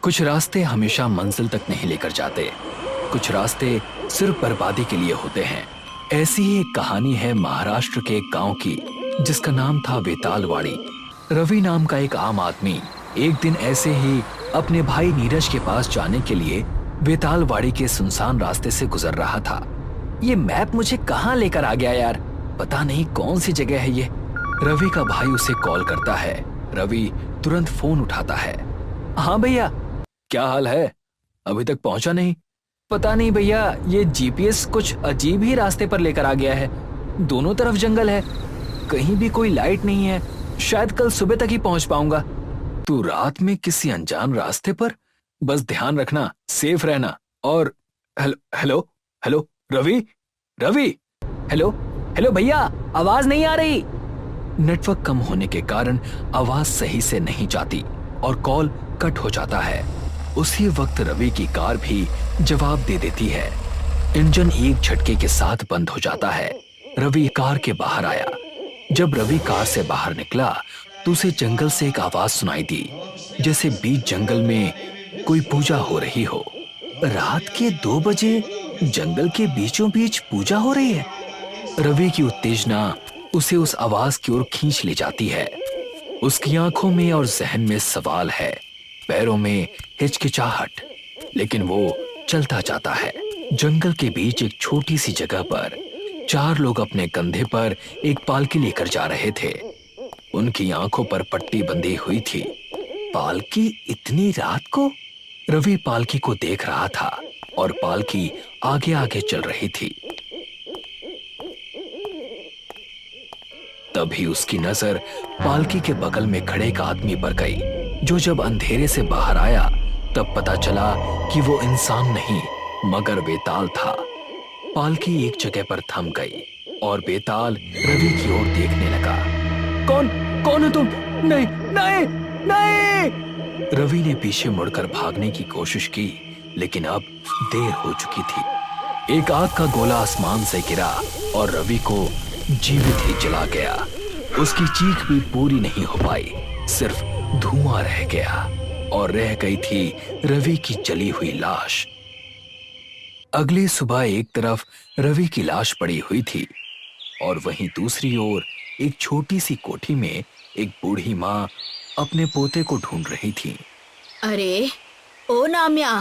कुछ रास्ते हमेशा मंजिल तक नहीं लेकर जाते, कुछ रास्ते सिर्फ बर्बादी के लिए होते हैं। ऐसी ही एक कहानी है महाराष्ट्र के एक गांव की, जिसका नाम था वेतालवाड़ी। रवि नाम का एक आम आदमी एक दिन ऐसे ही अपने भाई नीरज के पास जाने के लिए वेतालवाड़ी के सुनसान रास्ते से गुजर रहा था। ये मैप मुझे कहाँ लेकर आ गया यार, पता नहीं कौन सी जगह है ये। रवि का भाई उसे कॉल करता है। रवि तुरंत फोन उठाता है। हाँ भैया, क्या हाल है? अभी तक पहुंचा नहीं? पता नहीं भैया, ये जीपीएस कुछ अजीब ही रास्ते पर लेकर आ गया है। दोनों तरफ जंगल है, कहीं भी कोई लाइट नहीं है। शायद कल सुबह तक ही पहुंच पाऊंगा। तू रात में किसी अनजान रास्ते पर? बस ध्यान रखना, सेफ रहना। और hello hello hello Ravi, Ravi, hello hello भैया, आवाज नहीं आ रही। नेटवर्क कम होने के कारण आवाज सही से नहीं जाती और कॉल कट हो जाता है। उसी वक्त रवि की कार भी जवाब दे देती है। इंजन एक झटके के साथ बंद हो जाता है। रवि कार के बाहर आया। जब रवि कार से बाहर निकला तो उसे जंगल से एक आवाज सुनाई दी, जैसे बीच जंगल में कोई पूजा हो रही हो। रात के 2 बजे जंगल के बीचों बीच पूजा हो रही है। रवि की उत्तेजना उसे उस आवाज की ओर खींच ले जाती है। उसकी आंखों में और जहन में सवाल है, पैरों में हिचकिचाहट, लेकिन वो चलता जाता है। जंगल के बीच एक छोटी सी जगह पर 4 लोग अपने कंधे पर एक पालकी लेकर जा रहे थे। उनकी आंखों पर पट्टी बंधी हुई थी। पालकी इतनी रात को? रवि पालकी को देख रहा था और पालकी आगे आगे चल रही थी। तभी उसकी नजर पालकी के बगल में खड़े एक आदमी पर गई, जो जब अंधेरे से बाहर आया तब पता चला कि वो इंसान नहीं मगर बेताल था। पालकी एक जगह पर थम गई और बेताल रवि की ओर देखने लगा। कौन कौन हो तुम? नहीं नहीं नहीं! रवि ने पीछे मुड़कर भागने की कोशिश की, लेकिन अब देर हो चुकी थी। एक आग का गोला आसमान से गिरा और रवि को जीवित ही जला गया। उसकी चीख भी पूरी नहीं हो पाई, सिर्फ धुआं रह गया और रह गई थी रवि की जली हुई लाश। अगली सुबह एक तरफ रवि की लाश पड़ी हुई थी और वहीं दूसरी ओर एक छोटी सी कोठी में एक बूढ़ी माँ अपने पोते को ढूंढ रही थी। अरे ओ नाम्या,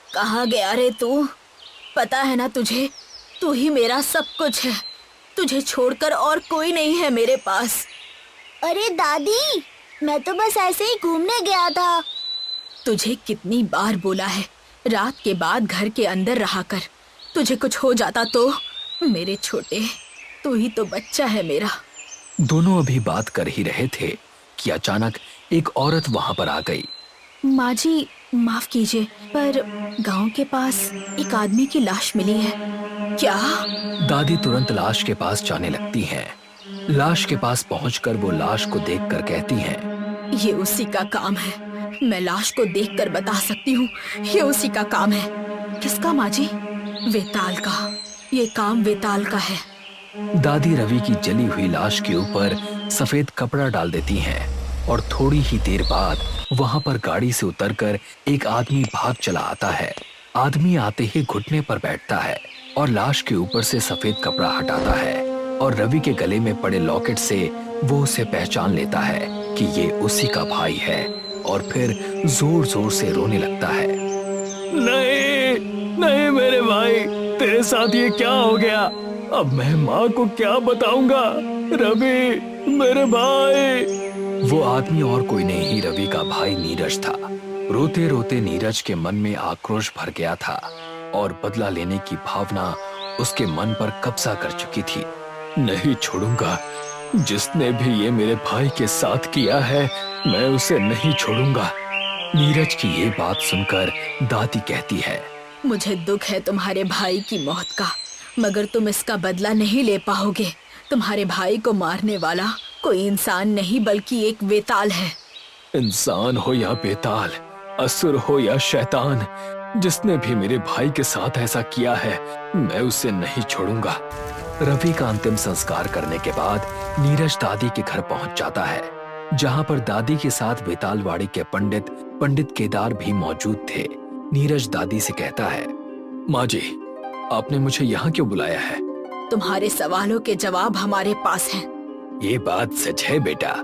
कहाँ गया रे तू? पता है ना तुझे, तू ही मेरा सब कुछ है। तुझे छोड़कर और कोई नहीं है मेरे पास। अरे दादी, मैं तो बस ऐसे ही घूमने गया था। तुझे कितनी बार बोला है, रात के बाद घर के अंदर रहा कर। तुझे कुछ हो जाता तो? मेरे छोटे, तू ही तो बच्चा है मेरा। दोनों अभी बात कर ही रहे थे कि अचानक एक औरत वहां पर आ गई। माँ जी, माफ कीजिए, पर गांव के पास एक आदमी की लाश मिली है। क्या? दादी तुरंत लाश के पास जाने लगती हैं। लाश के पास पहुंचकर वो लाश को देखकर कहती हैं, ये उसी का काम है। मैं लाश को देखकर बता सकती हूँ, ये उसी का काम है। किसका माँ जी? वेताल का। ये काम वेताल का है। दादी रवि की जली हुई लाश के ऊपर सफेद कपड़ा डाल देती हैं और थोड़ी ही देर बाद वहां पर गाड़ी से उतरकर एक आदमी भाग चला आता है। आदमी आते ही घुटने पर बैठता है और लाश के ऊपर से सफेद कपड़ा हटाता है और रवि के गले में पड़े लॉकेट से वो उसे पहचान लेता है कि ये उसी का भाई है और फिर जोर जोर से रोने लगता है। नहीं नहीं मेरे भाई, तेरे साथ ये क्या हो गया? अब मैं माँ को क्या बताऊंगा? रवि मेरे भाई। वो आदमी और कोई नहीं, रवि का भाई नीरज था। रोते रोते नीरज के मन में आक्रोश भर गया था और बदला लेने की भावना उसके मन पर कब्जा कर चुकी थी। नहीं छोड़ूंगा, जिसने भी ये मेरे भाई के साथ किया है मैं उसे नहीं छोड़ूंगा। नीरज की ये बात सुनकर दादी कहती है, मुझे दुख है तुम्हारे भाई की मौत का, मगर तुम इसका बदला नहीं ले पाओगे। तुम्हारे भाई को मारने वाला कोई इंसान नहीं बल्कि एक वेताल है। इंसान हो या बेताल, असुर हो या शैतान, जिसने भी मेरे भाई के साथ ऐसा किया है मैं उसे नहीं छोड़ूंगा। रवि का अंतिम संस्कार करने के बाद नीरज दादी के घर पहुंच जाता है, जहां पर दादी के साथ वेतालवाड़ी के पंडित पंडित केदार भी मौजूद थे। नीरज दादी से कहता है, माँ जी, आपने मुझे यहाँ क्यों बुलाया है? तुम्हारे सवालों के जवाब हमारे पास हैं। ये बात सच है बेटा,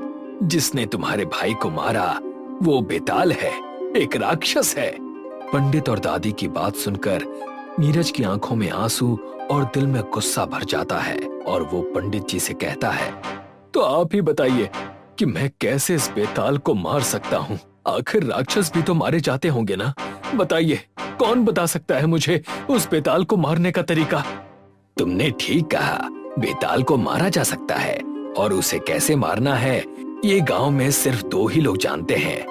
जिसने तुम्हारे भाई को मारा वो बेताल है, एक राक्षस है। पंडित और दादी की बात सुनकर नीरज की आंखों में आंसू और दिल में गुस्सा भर जाता है और वो पंडित जी से कहता है, तो आप ही बताइए कि मैं कैसे इस बेताल को मार सकता हूँ? आखिर राक्षस भी तो मारे जाते होंगे ना? बताइए, कौन बता सकता है मुझे उस बेताल को मारने का तरीका? तुमने ठीक कहा, बेताल को मारा जा सकता है और उसे कैसे मारना है ये गांव में सिर्फ 2 ही लोग जानते हैं,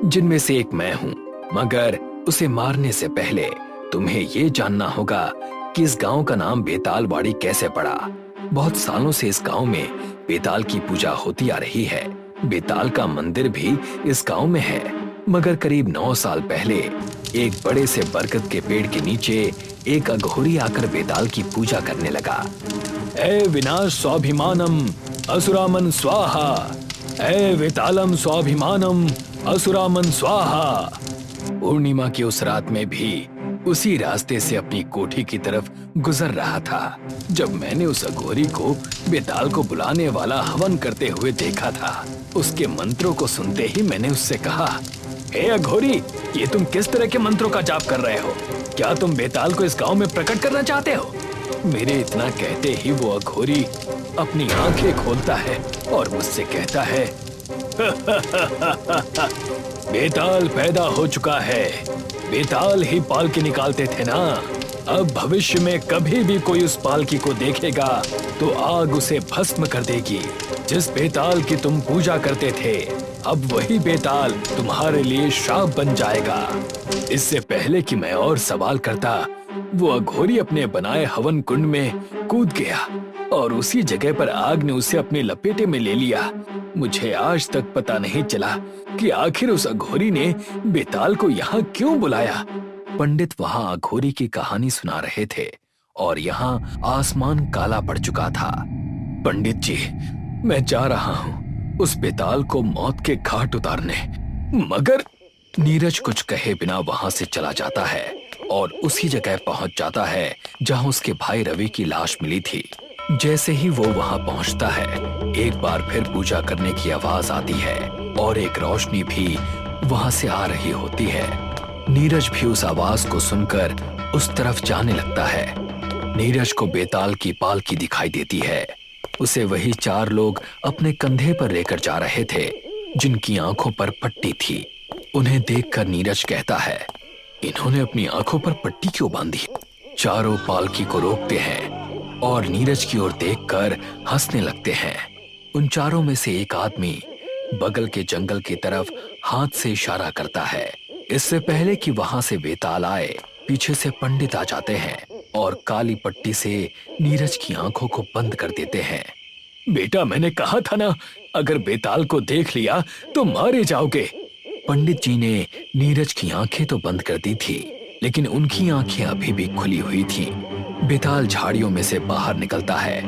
जिनमें से एक मैं हूँ। मगर उसे मारने से पहले तुम्हें ये जानना होगा कि इस गांव का नाम बेतालवाड़ी कैसे पड़ा। बहुत सालों से इस गांव में बेताल की पूजा होती आ रही है। बेताल का मंदिर भी इस गांव में है। मगर करीब 9 साल पहले एक बड़े से बरगद के पेड़ के नीचे एक अघोरी आकर बेताल की पूजा करने लगा। ए विनाश स्वाभिमानम असुरामन स्वाहा, ए वेतालम स्वाभिमानम असुरामन स्वाहा। पूर्णिमा की उस रात में भी उसी रास्ते से अपनी कोठी की तरफ गुजर रहा था जब मैंने उस अघोरी को बेताल को बुलाने वाला हवन करते हुए देखा था। उसके मंत्रों को सुनते ही मैंने उससे कहा, हे अघोरी, ये तुम किस तरह के मंत्रों का जाप कर रहे हो? क्या तुम बेताल को इस गांव में प्रकट करना चाहते हो? मेरे इतना कहते ही वो अघोरी अपनी आंखें खोलता है और मुझसे कहता है, बेताल पैदा हो चुका है। बेताल ही पालकी निकालते थे ना। अब भविष्य में कभी भी कोई उस पालकी को देखेगा तो आग उसे भस्म कर देगी। जिस बेताल की तुम पूजा करते थे, अब वही बेताल तुम्हारे लिए श्राप बन जाएगा। इससे पहले कि मैं और सवाल करता, वो अघोरी अपने बनाए हवन कुंड में कूद गया और उसी जगह पर आग ने उसे अपने लपेटे में ले लिया। मुझे आज तक पता नहीं चला कि आखिर उस अघोरी ने बेताल को यहाँ क्यों बुलाया। पंडित वहाँ अघोरी की कहानी सुना रहे थे और यहाँ आसमान काला पड़ चुका था। पंडित जी, मैं जा रहा हूँ उस बेताल को मौत के घाट उतारने। मगर नीरज कुछ कहे बिना वहाँ से चला जाता है और उसी जगह पहुँच जाता है जहाँ उसके भाई रवि की लाश मिली थी। जैसे ही वो वहाँ पहुँचता है, एक बार फिर पूजा करने की आवाज आती है और एक रोशनी भी वहाँ से आ रही होती है। नीरज भी उस आवाज को सुनकर उस तरफ जाने लगता है। नीरज को बेताल की पालकी दिखाई देती है। उसे वही 4 लोग अपने कंधे पर लेकर जा रहे थे जिनकी आंखों पर पट्टी थी। उन्हें देखकर नीरज कहता है, इन्होंने अपनी आंखों पर पट्टी क्यों बांधी? चारों पालकी को रोकते हैं और नीरज की ओर देखकर हंसने लगते हैं। उन चारों में से एक आदमी बगल के जंगल की तरफ हाथ से इशारा करता है। इससे पहले कि वहां से बेताल आए, पीछे से पंडित आ जाते हैं और काली पट्टी से नीरज की आंखों को बंद कर देते हैं। बेटा, मैंने कहा था ना, अगर बेताल को देख लिया तो मारे जाओगे। पंडित जी ने नीरज की आंखें तो बंद कर दी थी, लेकिन उनकी आंखें अभी भी खुली हुई थी। बेताल झाड़ियों में से बाहर निकलता है।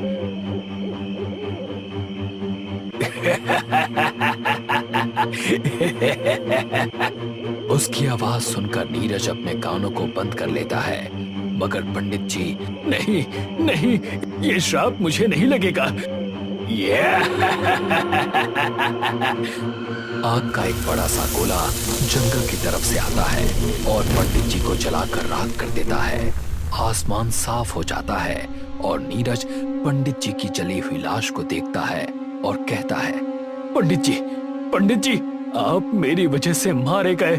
उसकी आवाज सुनकर नीरज अपने कानों को बंद कर लेता है। मगर पंडित जी, नहीं नहीं, ये श्राप मुझे नहीं लगेगा। आग का एक बड़ा सा गोला जंगल की तरफ से आता है और पंडित जी को जलाकर राख कर देता है। आसमान साफ हो जाता है और नीरज पंडित जी की जली हुई लाश को देखता है और कहता है, पंडित जी, आप मेरी वजह से मारे गए।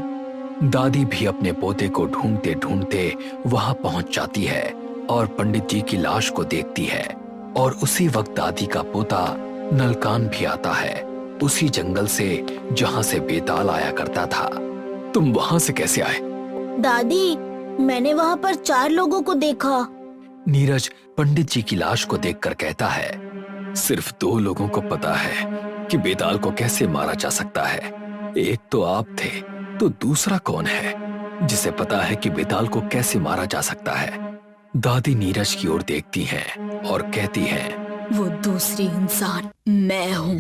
दादी भी अपने पोते को ढूंढते ढूंढते वहां पहुंच जाती है और पंडित जी की लाश को देखती है। और उसी वक्त दादी का पोता नलकान भी आता है, उसी जंगल से जहां से बेताल आया करता था। तुम वहां से कैसे आए? दादी, मैंने वहाँ पर 4 लोगों को देखा। नीरज पंडित जी की लाश को देखकर कहता है, सिर्फ 2 लोगों को पता है कि बेताल को कैसे मारा जा सकता है। एक तो आप थे, तो दूसरा कौन है जिसे पता है कि बेताल को कैसे मारा जा सकता है? दादी नीरज की ओर देखती हैं और कहती हैं, वो दूसरी इंसान मैं हूँ।